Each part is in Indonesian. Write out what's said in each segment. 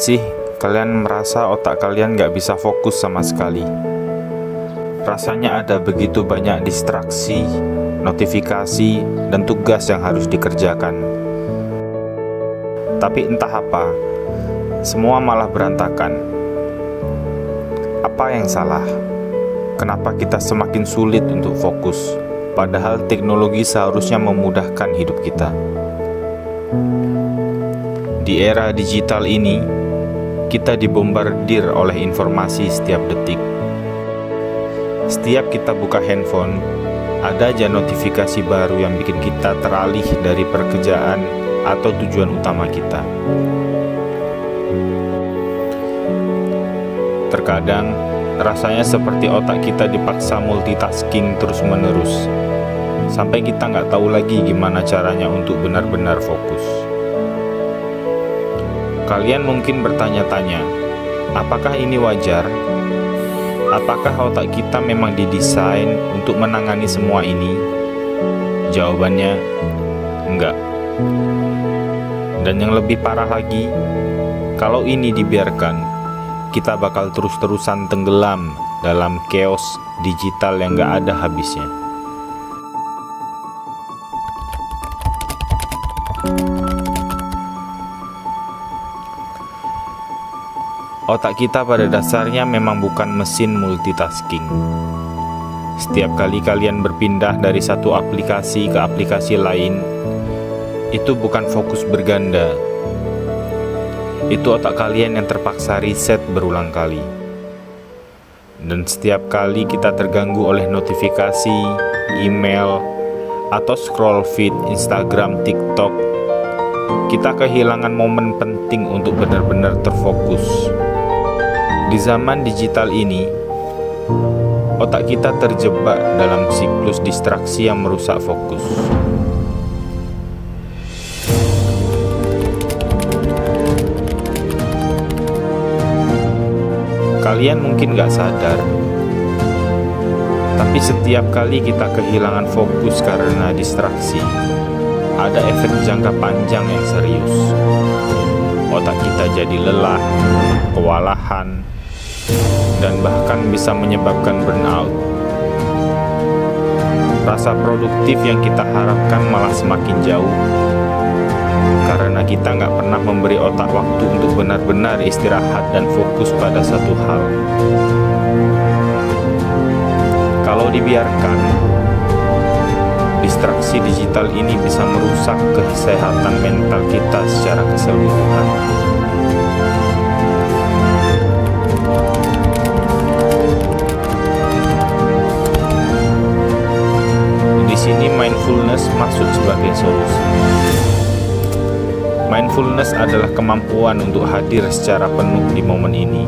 sih kalian merasa otak kalian nggak bisa fokus sama sekali? Rasanya ada begitu banyak distraksi, notifikasi, dan tugas yang harus dikerjakan. Tapi entah apa, semua malah berantakan. Apa yang salah? Kenapa kita semakin sulit untuk fokus? Padahal teknologi seharusnya memudahkan hidup kita. Di era digital ini, kita dibombardir oleh informasi setiap detik. Setiap kita buka handphone, ada aja notifikasi baru yang bikin kita teralih dari pekerjaan atau tujuan utama kita. Terkadang, rasanya seperti otak kita dipaksa multitasking terus-menerus, sampai kita nggak tahu lagi gimana caranya untuk benar-benar fokus. Kalian mungkin bertanya-tanya, apakah ini wajar? Apakah otak kita memang didesain untuk menangani semua ini? Jawabannya, enggak. Dan yang lebih parah lagi, kalau ini dibiarkan, kita bakal terus-terusan tenggelam dalam chaos digital yang enggak ada habisnya. Otak kita pada dasarnya memang bukan mesin multitasking. Setiap kali kalian berpindah dari satu aplikasi ke aplikasi lain, itu bukan fokus berganda. Itu otak kalian yang terpaksa reset berulang kali. Dan setiap kali kita terganggu oleh notifikasi, email, atau scroll feed Instagram, TikTok, kita kehilangan momen penting untuk benar-benar terfokus. Di zaman digital ini, otak kita terjebak dalam siklus distraksi yang merusak fokus. Kalian mungkin gak sadar, tapi setiap kali kita kehilangan fokus karena distraksi, ada efek jangka panjang yang serius. Otak kita jadi lelah, kewalahan, dan bahkan bisa menyebabkan burnout. Rasa produktif yang kita harapkan malah semakin jauh, karena kita nggak pernah memberi otak waktu untuk benar-benar istirahat dan fokus pada satu hal. Kalau dibiarkan, distraksi digital ini bisa merusak kesehatan mental kita secara keseluruhan. Di sini mindfulness masuk sebagai solusi. Mindfulness adalah kemampuan untuk hadir secara penuh di momen ini,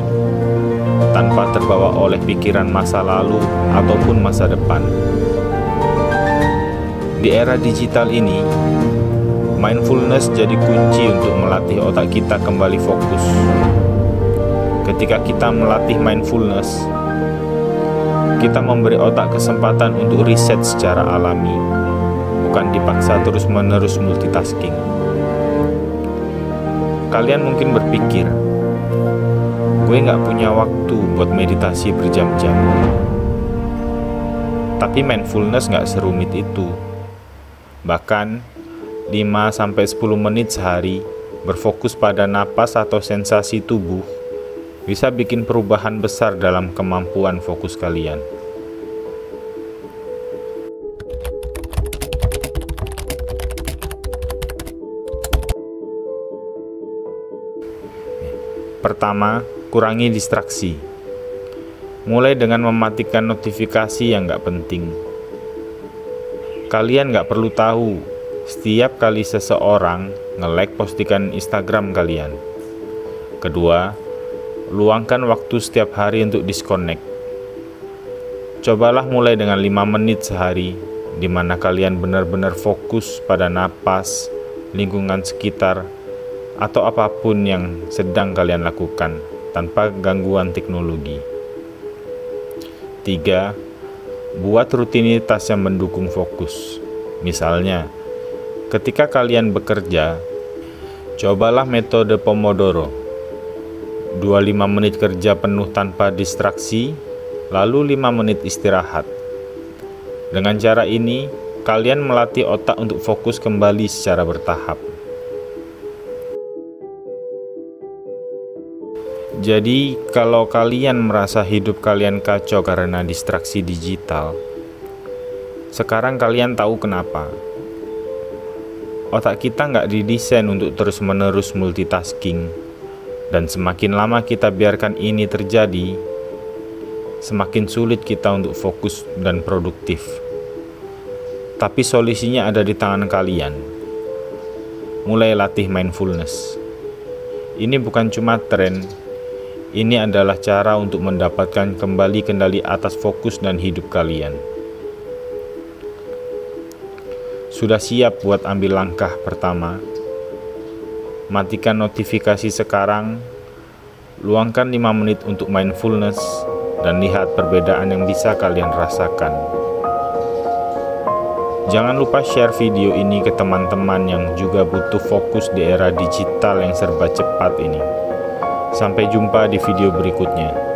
tanpa terbawa oleh pikiran masa lalu ataupun masa depan. Di era digital ini, mindfulness jadi kunci untuk melatih otak kita kembali fokus. Ketika kita melatih mindfulness, kita memberi otak kesempatan untuk riset secara alami, bukan dipaksa terus-menerus multitasking. Kalian mungkin berpikir, gue gak punya waktu buat meditasi berjam-jam. Tapi mindfulness gak serumit itu. Bahkan 5-10 menit sehari berfokus pada napas atau sensasi tubuh bisa bikin perubahan besar dalam kemampuan fokus kalian. Pertama, kurangi distraksi. Mulai dengan mematikan notifikasi yang gak penting. Kalian gak perlu tahu setiap kali seseorang nge-like postingan Instagram kalian. Kedua, luangkan waktu setiap hari untuk disconnect. Cobalah mulai dengan 5 menit sehari, di mana kalian benar-benar fokus pada napas, lingkungan sekitar, atau apapun yang sedang kalian lakukan tanpa gangguan teknologi. 3. Buat rutinitas yang mendukung fokus. Misalnya, ketika kalian bekerja, cobalah metode Pomodoro. 25 menit kerja penuh tanpa distraksi, lalu 5 menit istirahat. Dengan cara ini, kalian melatih otak untuk fokus kembali secara bertahap. Jadi, kalau kalian merasa hidup kalian kacau karena distraksi digital, sekarang kalian tahu kenapa. Otak kita nggak didesain untuk terus-menerus multitasking, dan semakin lama kita biarkan ini terjadi, semakin sulit kita untuk fokus dan produktif. Tapi solusinya ada di tangan kalian. Mulai latih mindfulness. Ini bukan cuma tren, ini adalah cara untuk mendapatkan kembali kendali atas fokus dan hidup kalian. Sudah siap buat ambil langkah pertama? Matikan notifikasi sekarang, luangkan 5 menit untuk mindfulness, dan lihat perbedaan yang bisa kalian rasakan. Jangan lupa share video ini ke teman-teman yang juga butuh fokus di era digital yang serba cepat ini. Sampai jumpa di video berikutnya.